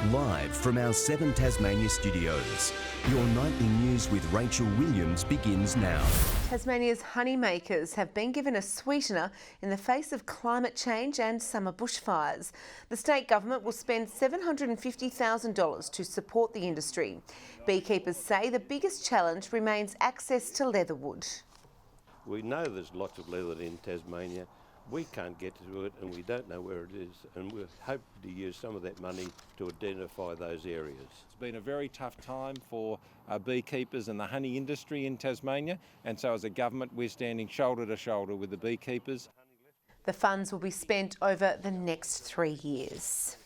Live from our 7 Tasmania studios, your nightly news with Rachel Williams begins now. Tasmania's honeymakers have been given a sweetener in the face of climate change and summer bushfires. The state government will spend $750,000 to support the industry. Beekeepers say the biggest challenge remains access to leatherwood. We know there's lots of leather in Tasmania. We can't get to it and we don't know where it is, and we're hoping to use some of that money to identify those areas. It's been a very tough time for beekeepers and the honey industry in Tasmania, and so as a government we're standing shoulder to shoulder with the beekeepers. The funds will be spent over the next 3 years.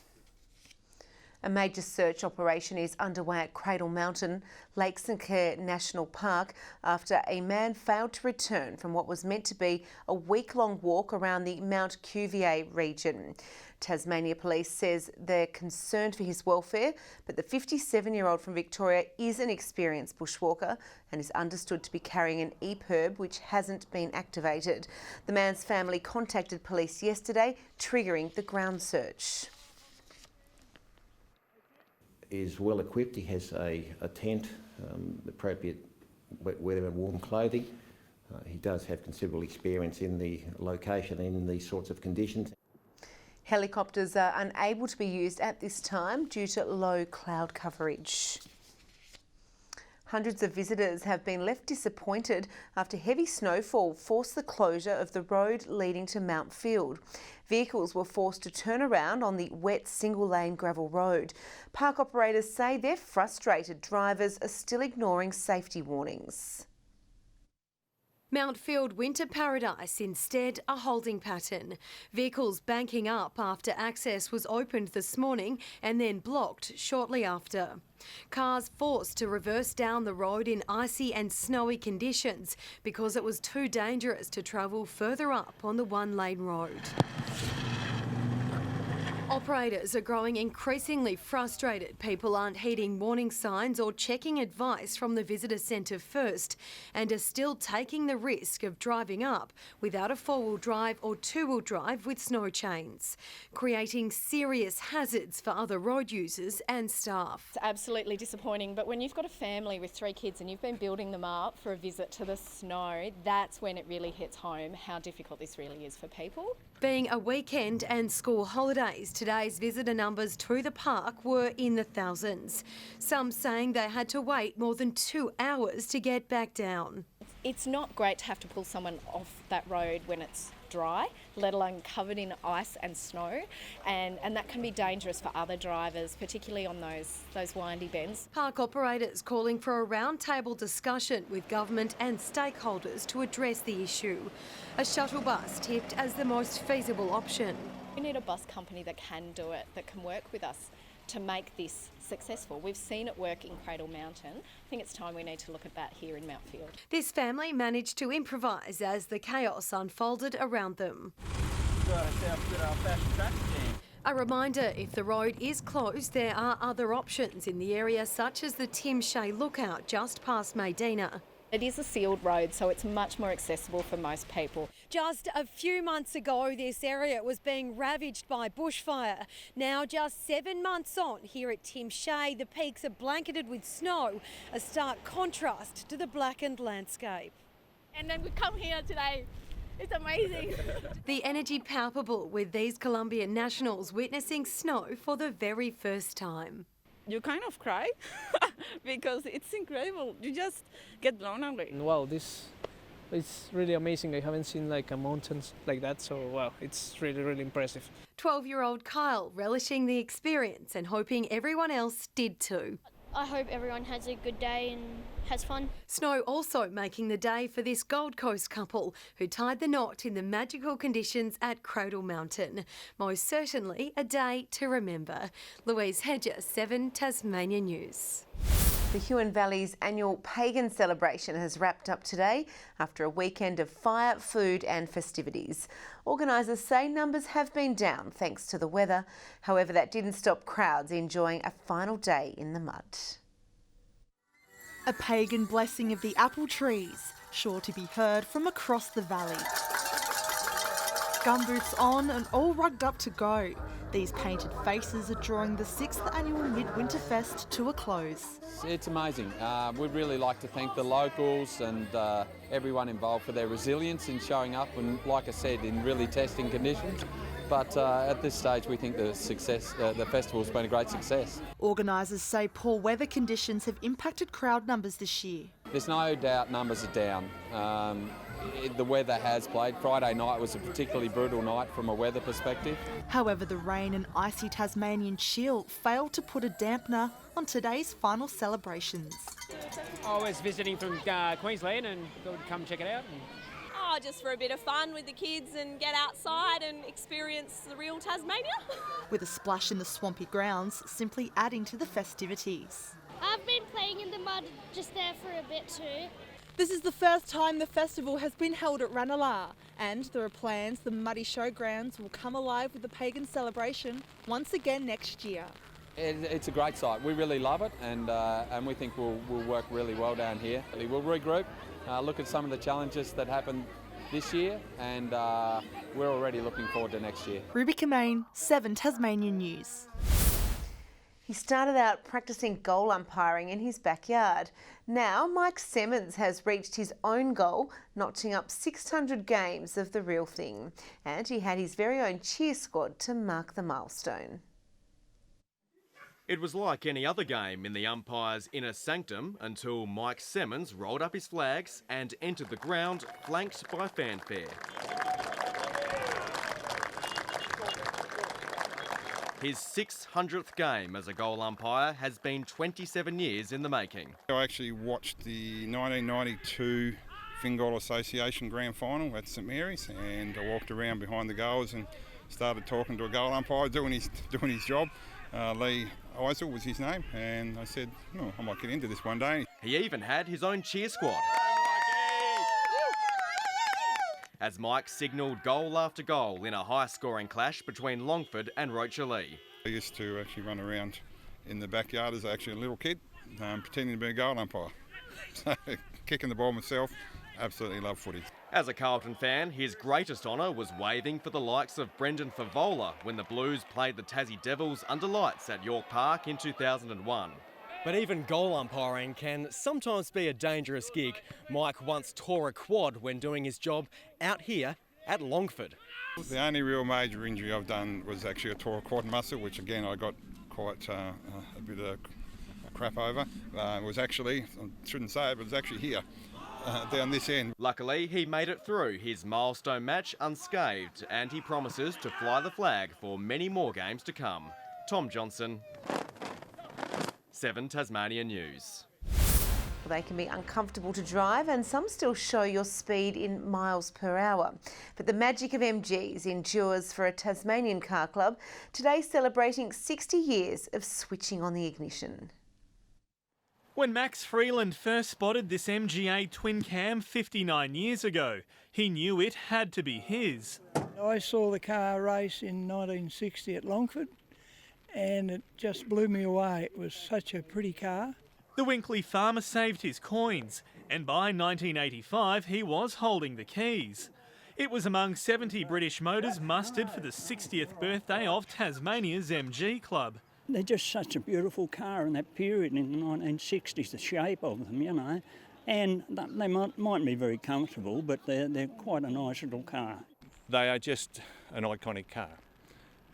A major search operation is underway at Cradle Mountain, Lake St Clair National Park, after a man failed to return from what was meant to be a week-long walk around the Mount Cuvier region. Tasmania Police says they're concerned for his welfare, but the 57-year-old from Victoria is an experienced bushwalker and is understood to be carrying an EPIRB which hasn't been activated. The man's family contacted police yesterday, triggering the ground search. Is well equipped. He has a tent, appropriate weather and warm clothing. He does have considerable experience in the location and in these sorts of conditions. Helicopters are unable to be used at this time due to low cloud coverage. Hundreds of visitors have been left disappointed after heavy snowfall forced the closure of the road leading to Mount Field. Vehicles were forced to turn around on the wet single-lane gravel road. Park operators say they're frustrated drivers are still ignoring safety warnings. Mount Field Winter Paradise instead a holding pattern. Vehicles banking up after access was opened this morning and then blocked shortly after. Cars forced to reverse down the road in icy and snowy conditions because it was too dangerous to travel further up on the one-lane road. Operators are growing increasingly frustrated. People aren't heeding warning signs or checking advice from the visitor centre first and are still taking the risk of driving up without a four-wheel drive or two-wheel drive with snow chains, creating serious hazards for other road users and staff. It's absolutely disappointing, but when you've got a family with 3 kids and you've been building them up for a visit to the snow, that's when it really hits home how difficult this really is for people. Being a weekend and school holidays, today's visitor numbers to the park were in the thousands. Some saying they had to wait more than 2 hours to get back down. It's not great to have to pull someone off that road when it's dry, let alone covered in ice and snow, and that can be dangerous for other drivers, particularly on those windy bends. Park operators calling for a roundtable discussion with government and stakeholders to address the issue. A shuttle bus tipped as the most feasible option. We need a bus company that can do it, that can work with us to make this successful. We've seen it work in Cradle Mountain. I think it's time we need to look at that here in Mount Field. This family managed to improvise as the chaos unfolded around them. A reminder, if the road is closed, there are other options in the area, such as the Tim Shea Lookout just past Medina. It is a sealed road, so it's much more accessible for most people. Just a few months ago, this area was being ravaged by bushfire. Now, just 7 months on, here at Tim Shea, the peaks are blanketed with snow, a stark contrast to the blackened landscape. And then we come here today. It's amazing. The energy palpable with these Colombian nationals witnessing snow for the very first time. You kind of cry because it's incredible. You just get blown away. Wow, this is really amazing. I haven't seen like a mountains like that, so wow, it's really, really impressive. 12-year-old Kyle relishing the experience and hoping everyone else did too. I hope everyone has a good day and has fun. Snow also making the day for this Gold Coast couple who tied the knot in the magical conditions at Cradle Mountain. Most certainly a day to remember. Louise Hedger, 7 Tasmania News. The Huon Valley's annual pagan celebration has wrapped up today after a weekend of fire, food and festivities. Organisers say numbers have been down thanks to the weather. However, that didn't stop crowds enjoying a final day in the mud. A pagan blessing of the apple trees, sure to be heard from across the valley. Gumboots on and all rugged up to go. These painted faces are drawing the 6th annual Midwinter Fest to a close. It's amazing. We'd really like to thank the locals and everyone involved for their resilience in showing up and, like I said, in really testing conditions. But at this stage, we think the festival's been a great success. Organisers say poor weather conditions have impacted crowd numbers this year. There's no doubt numbers are down. The weather has played. Friday night was a particularly brutal night from a weather perspective. However, the rain and icy Tasmanian chill failed to put a dampener on today's final celebrations. I was visiting from Queensland and thought I'd come check it out. Just for a bit of fun with the kids and get outside and experience the real Tasmania. With a splash in the swampy grounds, simply adding to the festivities. I've been playing in the mud just there for a bit too. This is the first time the festival has been held at Ranelagh, and there are plans the muddy showgrounds will come alive with the pagan celebration once again next year. It's a great site. We really love it, and we think we'll work really well down here. We'll regroup, look at some of the challenges that happened this year, and we're already looking forward to next year. Ruby Kamain, 7 Tasmanian News. He started out practicing goal umpiring in his backyard. Now Mike Simmons has reached his own goal, notching up 600 games of the real thing. And he had his very own cheer squad to mark the milestone. It was like any other game in the umpire's inner sanctum until Mike Simmons rolled up his flags and entered the ground, flanked by fanfare. His 600th game as a goal umpire has been 27 years in the making. I actually watched the 1992 Fingal Association Grand Final at St Mary's, and I walked around behind the goals and started talking to a goal umpire doing his job. Lee Eisel was his name, and I said, oh, I might get into this one day. He even had his own cheer squad. As Mike signalled goal after goal in a high-scoring clash between Longford and Rocherlea. I used to actually run around in the backyard as actually a little kid, pretending to be a goal umpire. So, kicking the ball myself, absolutely love footy. As a Carlton fan, his greatest honour was waving for the likes of Brendan Favola when the Blues played the Tassie Devils under lights at York Park in 2001. But even goal umpiring can sometimes be a dangerous gig. Mike once tore a quad when doing his job out here at Longford. The only real major injury I've done was actually a tore quad muscle, which again I got quite a bit of crap over. It was actually, I shouldn't say it, but it was actually here, down this end. Luckily, he made it through his milestone match unscathed, and he promises to fly the flag for many more games to come. Tom Johnson, 7 Tasmania News. Well, they can be uncomfortable to drive and some still show your speed in miles per hour. But the magic of MGs endures for a Tasmanian car club, today celebrating 60 years of switching on the ignition. When Max Freeland first spotted this MGA twin cam 59 years ago, he knew it had to be his. I saw the car race in 1960 at Longford, and it just blew me away. It was such a pretty car. The Winkley farmer saved his coins, and by 1985 he was holding the keys. It was among 70 British motors mustered for the 60th birthday of Tasmania's MG Club. They're just such a beautiful car in that period in the 1960s, the shape of them, you know. And they might be very comfortable, but they're quite a nice little car. They are just an iconic car.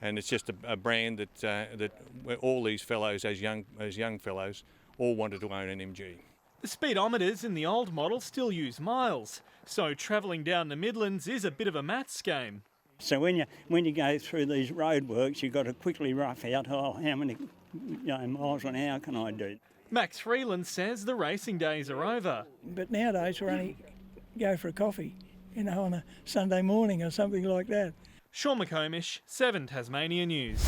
And it's just a brand that all these fellows, as young fellows, all wanted to own an MG. The speedometers in the old model still use miles, so travelling down the Midlands is a bit of a maths game. So when you go through these roadworks, you've got to quickly rough out, how many miles an hour can I do? Max Freeland says the racing days are over. But nowadays we only go for a coffee, on a Sunday morning or something like that. Sean McComish, 7 Tasmania News.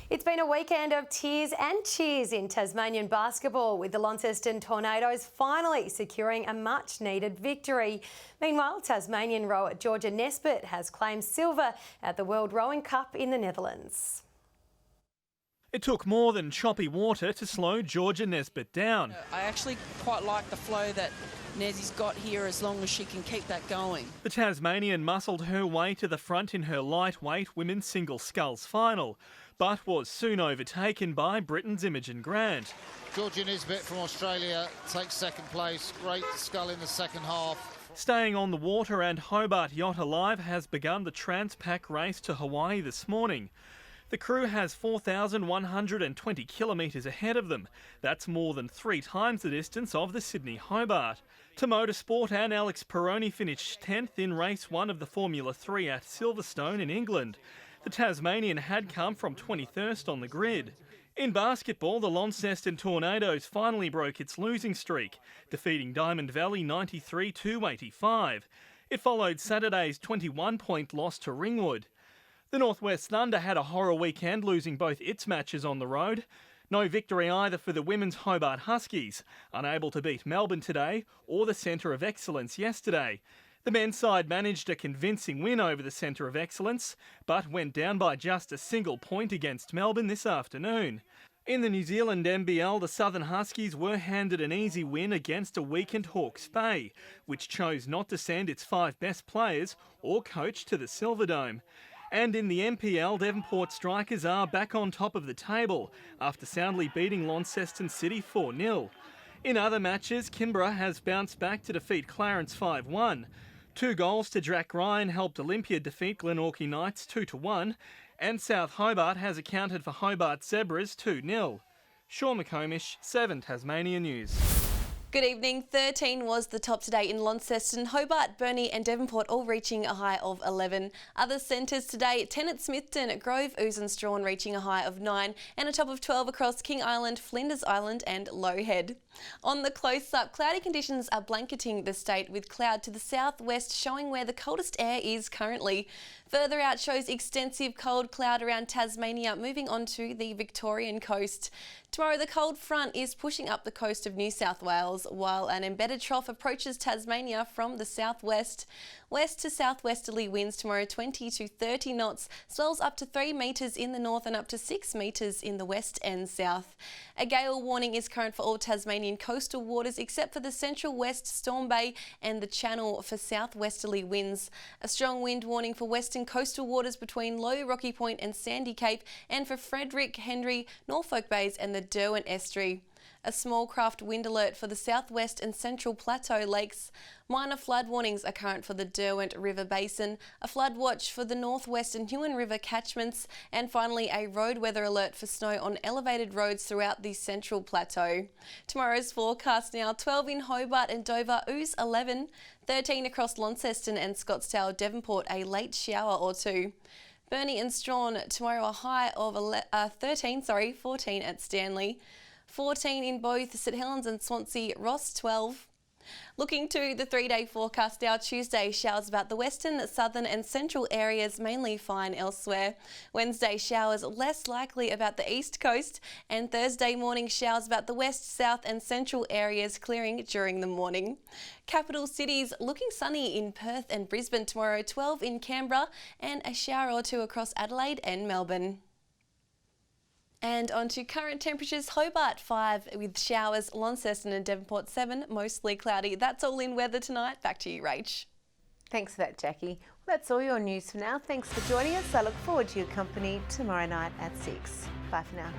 It's been a weekend of tears and cheers in Tasmanian basketball, with the Launceston Tornadoes finally securing a much-needed victory. Meanwhile, Tasmanian rower Georgia Nesbitt has claimed silver at the World Rowing Cup in the Netherlands. It took more than choppy water to slow Georgia Nesbitt down. I actually quite like the flow that Nezzy's got here as long as she can keep that going. The Tasmanian muscled her way to the front in her lightweight women's single sculls final, but was soon overtaken by Britain's Imogen Grant. Georgia Nisbet from Australia takes second place. Great scull in the second half. Staying on the water, and Hobart Yacht Alive has begun the Transpac race to Hawaii this morning. The crew has 4,120 kilometres ahead of them. That's more than 3 times the distance of the Sydney Hobart. To motorsport, and Alex Peroni finished 10th in race 1 of the Formula 3 at Silverstone in England. The Tasmanian had come from 21st on the grid. In basketball, the Launceston Tornadoes finally broke its losing streak, defeating Diamond Valley 93-85. It followed Saturday's 21-point loss to Ringwood. The Northwest Thunder had a horror weekend, losing both its matches on the road. No victory either for the women's Hobart Huskies, unable to beat Melbourne today or the Centre of Excellence yesterday. The men's side managed a convincing win over the Centre of Excellence, but went down by just a single point against Melbourne this afternoon. In the New Zealand NBL, the Southern Huskies were handed an easy win against a weakened Hawke's Bay, which chose not to send its 5 best players or coach to the Silverdome. And in the NPL, Devonport Strikers are back on top of the table after soundly beating Launceston City 4-0. In other matches, Canberra has bounced back to defeat Clarence 5-1. 2 goals to Jack Ryan helped Olympia defeat Glenorchy Knights 2-1, and South Hobart has accounted for Hobart Zebras 2-0. Sean McComish, 7 Tasmania News. Good evening. 13 was the top today in Launceston, Hobart, Burnie and Devonport, all reaching a high of 11. Other centres today, 10 at Smithton, Grove, Ouse and Strawn reaching a high of 9, and a top of 12 across King Island, Flinders Island and Low Head. On the close-up, cloudy conditions are blanketing the state, with cloud to the southwest showing where the coldest air is currently. Further out shows extensive cold cloud around Tasmania, moving on to the Victorian coast. Tomorrow, the cold front is pushing up the coast of New South Wales, while an embedded trough approaches Tasmania from the southwest. West to southwesterly winds tomorrow 20 to 30 knots, swells up to 3 metres in the north and up to 6 metres in the west and south. A gale warning is current for all Tasmanian coastal waters except for the central west Storm Bay and the Channel for southwesterly winds. A strong wind warning for western coastal waters between Low Rocky Point and Sandy Cape, and for Frederick, Henry, Norfolk Bays and the Derwent Estuary. A small craft wind alert for the southwest and central plateau lakes. Minor flood warnings are current for the Derwent River Basin, a flood watch for the northwest and Huon River catchments, and finally a road weather alert for snow on elevated roads throughout the central plateau. Tomorrow's forecast now: 12 in Hobart and Dover, Ouse 11, 13 across Launceston and Scottsdale, Devonport a late shower or 2. Burnie and Strawn tomorrow a high of 14 at Stanley. 14 in both St Helens and Swansea, Ross 12. Looking to the 3-day forecast now: Tuesday, showers about the western, southern and central areas, mainly fine elsewhere. Wednesday, showers less likely about the east coast, and Thursday morning, showers about the west, south and central areas, clearing during the morning. Capital cities looking sunny in Perth and Brisbane tomorrow, 12 in Canberra and a shower or 2 across Adelaide and Melbourne. And on to current temperatures: Hobart 5 with showers, Launceston and Devonport 7, mostly cloudy. That's all in weather tonight. Back to you, Rach. Thanks for that, Jackie. Well, that's all your news for now. Thanks for joining us. I look forward to your company tomorrow night at 6. Bye for now.